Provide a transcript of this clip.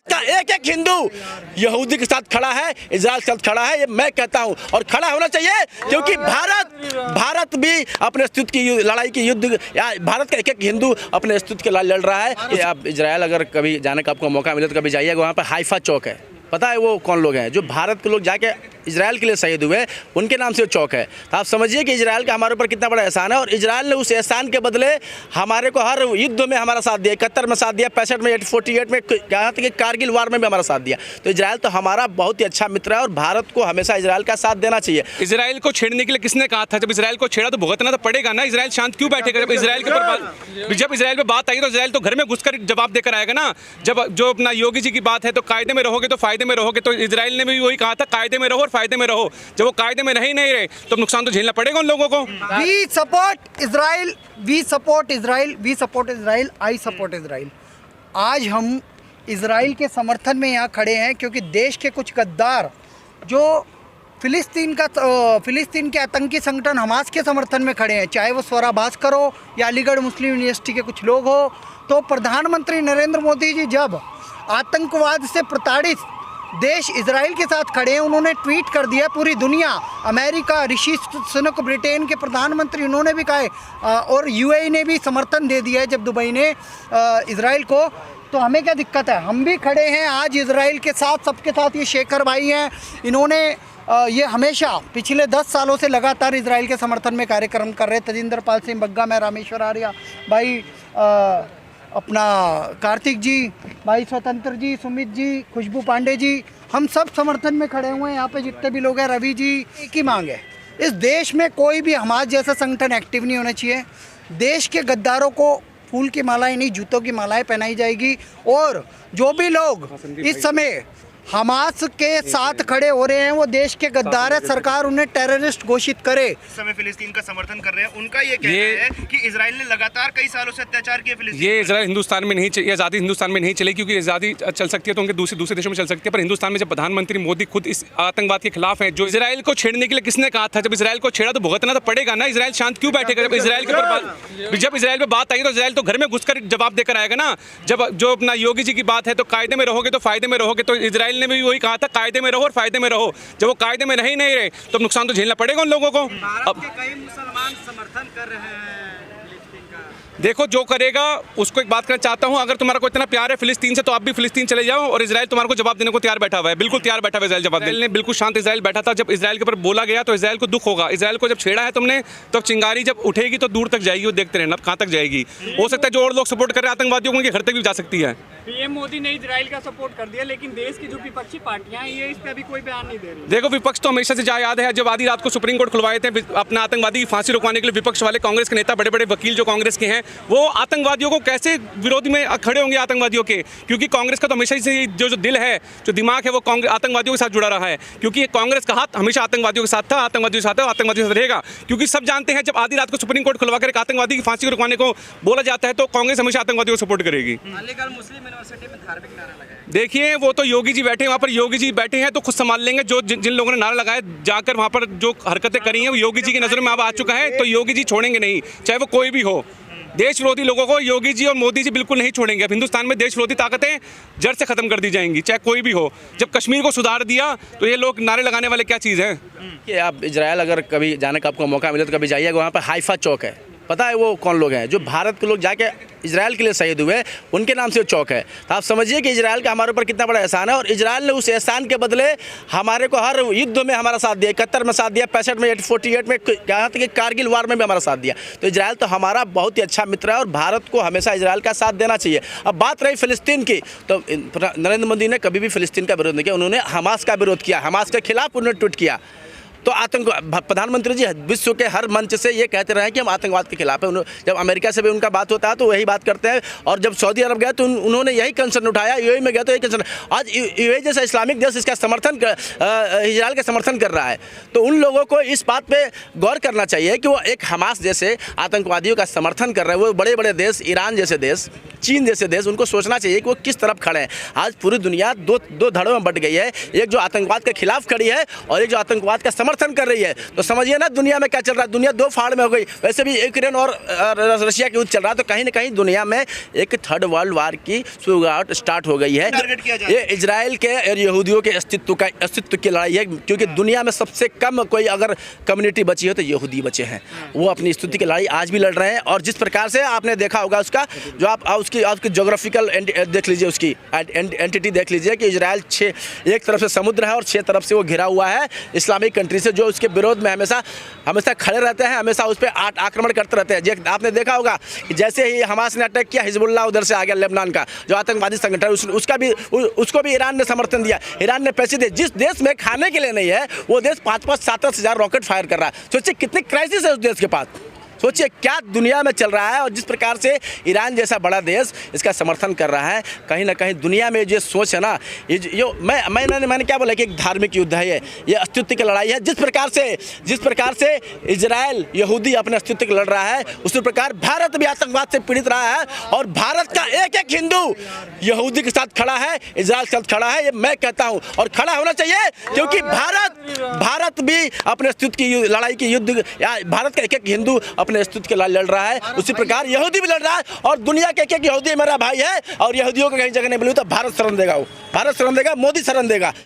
का एक एक हिंदू यहूदी के साथ खड़ा है, इजराइल के साथ खड़ा है, ये मैं कहता हूं, और खड़ा होना चाहिए, क्योंकि भारत भी अपने अस्तित्व की लड़ाई की युद्ध, या भारत का एक एक हिंदू अपने अस्तित्व के लिए लड़ रहा है। आप इजराइल अगर कभी जाने का आपको मौका मिले तो कभी जाइएगा, वहाँ पर हाइफा चौक है, पता है वो कौन लोग हैं? जो भारत के लोग जाके इजराइल के लिए शहीद हुए, उनके नाम से वो चौक है। तो आप समझिए कि इजराइल का हमारे ऊपर कितना बड़ा एहसान है, और इजराइल ने उस एहसान के बदले हमारे को हर युद्ध में हमारा साथ दिया। 71 में साथ दिया, 65 में, 48 में, यहाँ तक कि कारगिल वार में भी हमारा साथ दिया। तो इजराइल तो हमारा बहुत ही अच्छा मित्र है, और भारत को हमेशा इजराइल का साथ देना चाहिए। इजराइल को छेड़ने के लिए किसने कहा था? जब इजराइल को छेड़ा तो भुगतना तो पड़ेगा ना। इजराइल शांत क्यों बैठेगा? जब इजराइल के ऊपर जब इजराइल पे बात आई तो इजराइल तो घर में घुसकर जवाब देकर आएगा ना। जब जो अपना योगी जी की बात है तो कायदे में रहोगे तो फायदे में रहोगे, तो इजराइल ने भी वही कहा था, कायदे में रहो और फायदे में रहो। जब वो कायदे में नहीं रहे तो नुकसान तो झेलना पड़ेगा उन लोगों को। We support Israel, we support Israel, we support Israel, I support Israel. आज हम इजराइल के समर्थन में यहाँ खड़े हैं, क्योंकि देश के कुछ गद्दार जो फिलिस्तीन के आतंकी संगठन हमास के समर्थन में खड़े हैं, चाहे वो स्वरा भास्कर हो या अलीगढ़ मुस्लिम यूनिवर्सिटी के कुछ लोग हो, तो प्रधानमंत्री नरेंद्र मोदी जी जब आतंकवाद से प्रताड़ित देश इजराइल के साथ खड़े हैं, उन्होंने ट्वीट कर दिया, पूरी दुनिया, अमेरिका, ऋषि सुनक, ब्रिटेन के प्रधानमंत्री, उन्होंने भी कहा, और यूएई ने भी समर्थन दे दिया है जब दुबई ने इजराइल को। तो हमें क्या दिक्कत है? हम भी खड़े हैं आज इजराइल के साथ, सबके साथ। ये शेखर भाई हैं, इन्होंने ये हमेशा पिछले 10 सालों से लगातार इजराइल के समर्थन में कार्यक्रम कर रहे हैं। तजिंदर पाल सिंह बग्गा, मैं रामेश्वर आर्या भाई, अपना कार्तिक जी, भाई स्वतंत्र जी, सुमित जी, खुशबू पांडे जी, हम सब समर्थन में खड़े हुए हैं। यहाँ पे जितने भी लोग हैं, रवि जी, एक ही मांग है, इस देश में कोई भी हमारे जैसा संगठन एक्टिव नहीं होना चाहिए। देश के गद्दारों को फूल की मालाएं नहीं, जूतों की मालाएं पहनाई जाएगी, और जो भी लोग इस समय हमास के साथ खड़े हो रहे हैं वो देश के गद्दार है। सरकार उन्हें टेररिस्ट घोषित करे। इस समय फिलिस्तीन का समर्थन कर रहे हैं, उनका ये कहना है कि इजराइल ने लगातार कई सालों से अत्याचार किए फिलिस्तीन। ये इजराइल हिंदुस्तान में नहीं चाहिए, आज़ादी हिंदुस्तान में नहीं चले, क्योंकि आज़ादी चल सकती है तो उनके दूसरे देशों में चल सकती है, पर हिंदुस्तान में जब प्रधानमंत्री मोदी खुद इस आतंकवाद के खिलाफ है। जो इजराइल को छेड़ने के लिए किसने कहा था? जब इजराइल को छेड़ा तो भुगतना तो पड़ेगा ना। इजराइल शांत क्यों बैठेगा? जब इजराइल के ऊपर जब इजराइल पे बात आई तो इजराइल तो घर में घुसकर जवाब देकर आएगा ना। जब जो अपना योगी जी की बात है तो कायदे में रहोगे तो फायदे में रहोगे, तो इजराइल ने भी वही कहा था, कायदे में रहो और फायदे में रहो। जब वो कायदे में नहीं रहे तो नुकसान तो झेलना पड़ेगा उन लोगों को। भारत के कई मुसलमान समर्थन कर रहे हैं फिलिस्तीन का। देखो जो करेगा उसको एक बात करना चाहता हूं, अगर तुम्हारा को इतना प्यार है फिलिस्तीन से तो आप भी फिलिस्तीन चले जाओ, और इजराइल तुम्हारे को जवाब देने को तैयार बैठा हुआ है, बिल्कुल तैयार बैठा हुआ है इजराइल जवाब देने। बिल्कुल शांत इजराइल बैठा था। जब इजराइल के ऊपर बोला गया तो इजराइल को दुख होगा। इजराइल को जब छेड़ा है तुमने तो चिंगारी जब उठेगी तो दूर तक जाएगी, वो देखते रहना कहाँ तक जाएगी। हो सकता है जो और लोग सपोर्ट कर रहे हैं आतंकवादियों को, उनके घर तक भी जा सकती है। पीएम मोदी ने इजराइल का सपोर्ट कर दिया, लेकिन देश की जो विपक्षी पार्टियां हैं ये इस पे अभी कोई बयान नहीं दे रही। देखो विपक्ष तो हमेशा से याद है, जब आधी रात को सुप्रीम कोर्ट खुलवाए थे अपना आतंकवादी की फांसी रुकवाने के लिए, विपक्ष वाले कांग्रेस के नेता, बड़े बड़े वकील जो कांग्रेस के हैं, वो आतंकवादियों को कैसे विरोधी में खड़े होंगे आतंकवादियों के? क्योंकि कांग्रेस का तो हमेशा से जो दिल है, जो दिमाग है, वो आतंकवादियों के साथ जुड़ा रहा है। क्योंकि कांग्रेस का हाथ हमेशा आतंकवादियों के साथ था, आतंकवादियों के साथ है, आतंकवादियों के साथ रहेगा। क्योंकि सब जानते हैं जब आधी रात को सुप्रीम कोर्ट खुलवा कर एक आतंकवादी की फांसी रुकवाने को बोला जाता है तो कांग्रेस हमेशा आतंकवादियों को सपोर्ट करेगी। अलीगढ़ मुस्लिम यूनिवर्सिटी में धार्मिक नारा लगाया। देखिए वो तो योगी जी बैठे हैं वहाँ पर, योगी जी बैठे हैं तो खुद संभाल लेंगे। जो जिन लोगों ने नारा लगाया जाकर वहाँ पर जो हरकतें करी हैं वो योगी जी की नज़रों में अब आ चुका है, तो योगी जी छोड़ेंगे नहीं, चाहे वो कोई भी हो। देश विरोधी लोगों को योगी जी और मोदी जी बिल्कुल नहीं छोड़ेंगे। अब हिंदुस्तान में देश विरोधी ताकतें जड़ से खत्म कर दी जाएंगी, चाहे कोई भी हो। जब कश्मीर को सुधार दिया तो ये लोग नारे लगाने वाले क्या चीज़ है? कि आप इजराइल अगर कभी जाने का आपको मौका मिले तो कभी जाइएगा, वहाँ पर हाइफा चौक है, पता है वो कौन लोग हैं? जो भारत के लोग जाके इजराइल के लिए शहीद हुए, उनके नाम से वो चौक है। तो आप समझिए कि इजराइल का हमारे ऊपर कितना बड़ा एहसान है, और इजराइल ने उस एहसान के बदले हमारे को हर युद्ध में हमारा साथ दिया। 71 में साथ दिया, 65 में, 48 में, यहाँ तक कि कारगिल वार में भी हमारा साथ दिया। तो इजराइल तो हमारा बहुत ही अच्छा मित्र है, और भारत को हमेशा इजराइल का साथ देना चाहिए। अब बात रही फिलिस्तीन की, तो नरेंद्र मोदी ने कभी भी फिलिस्तीन का विरोध नहीं किया, उन्होंने हमास का विरोध किया, हमास के खिलाफ उन्होंने ट्वीट किया। तो प्रधानमंत्री जी विश्व के हर मंच से ये कहते रहे कि हम आतंकवाद के खिलाफ हैं। जब अमेरिका से भी उनका बात होता है तो वही बात करते हैं, और जब सऊदी अरब गए तो उन्होंने यही कंसर्न उठाया, यूएई में गया तो यही कंसर्न। आज यूएई जैसा इस्लामिक देश इसका समर्थन इजराइल का समर्थन कर रहा है, तो उन लोगों को इस बात पे गौर करना चाहिए कि वो एक हमास जैसे आतंकवादियों का समर्थन कर रहे हैं। वो बड़े बड़े देश, ईरान जैसे देश, चीन जैसे देश, उनको सोचना चाहिए कि वो किस तरफ खड़े हैं। आज पूरी दुनिया दो धड़ों में बट गई है, एक जो आतंकवाद के खिलाफ खड़ी है और एक जो आतंकवाद का समर्थन कर रही है, तो समझिए ना दुनिया में क्या चल रहा है। दुनिया दो फाड़ में हो गई। वैसे भी यूक्रेन और रशिया के युद्ध चल रहा है, तो कहीं ना कहीं दुनिया में एक थर्ड वर्ल्ड वार की शुरुआत स्टार्ट हो गई है। टारगेट किया जाए। ये इजराइल के और यहूदियों के अस्तित्व की लड़ाई है, क्योंकि दुनिया में सबसे कम कोई अगर कम्युनिटी बची है तो यहूदी बचे हैं। वो अपनी स्थिति की लड़ाई आज भी लड़ रहे हैं। और जिस प्रकार से आपने देखा होगा उसका जो आप उसकी जोग्राफिकल देख लीजिए, उसकी एंटिटी देख लीजिए कि इजराइल एक तरफ से समुद्र है और 6 तरफ से वो घिरा हुआ है इस्लामिक कंट्री से, जो उसके विरोध में हमेशा खड़े रहते हैं, हमेशा उस पर आक्रमण करते रहते हैं। आपने देखा होगा कि जैसे ही हमास ने अटैक किया, हिजबुल्लाह उधर से आ गया, लेबनान का जो आतंकवादी संगठन, उसको भी ईरान ने समर्थन दिया। ईरान ने पैसे दिए। जिस देश में खाने के लिए नहीं है, वो देश 5-5, 7-7 हज़ार रॉकेट फायर कर रहा है। सोचिए कितनी क्राइसिस है उस देश के पास। सोचिए क्या दुनिया में चल रहा है। और जिस प्रकार से ईरान जैसा बड़ा देश इसका समर्थन कर रहा है, कहीं ना कहीं दुनिया में जो सोच है ना, मैंने क्या बोला कि एक धार्मिक युद्ध है, ये अस्तित्व की लड़ाई है। जिस प्रकार से इजराइल यहूदी अपने अस्तित्व की लड़ रहा है, उसी प्रकार भारत भी आतंकवाद से पीड़ित रहा है। और भारत का एक हिंदू यहूदी के साथ खड़ा है, इजराइल के साथ खड़ा है, ये मैं कहता हूँ। और खड़ा होना चाहिए, क्योंकि भारत भी अपने अस्तित्व की लड़ाई की युद्ध, भारत का एक हिंदू अपने अस्तित्व के लिए लड़ रहा है, उसी प्रकार यहूदी भी लड़ रहा है। और दुनिया के एक यहूदी मेरा भाई है, और यहूदियों को कहीं जगह नहीं मिली तो भारत शरण देगा, मोदी शरण देगा।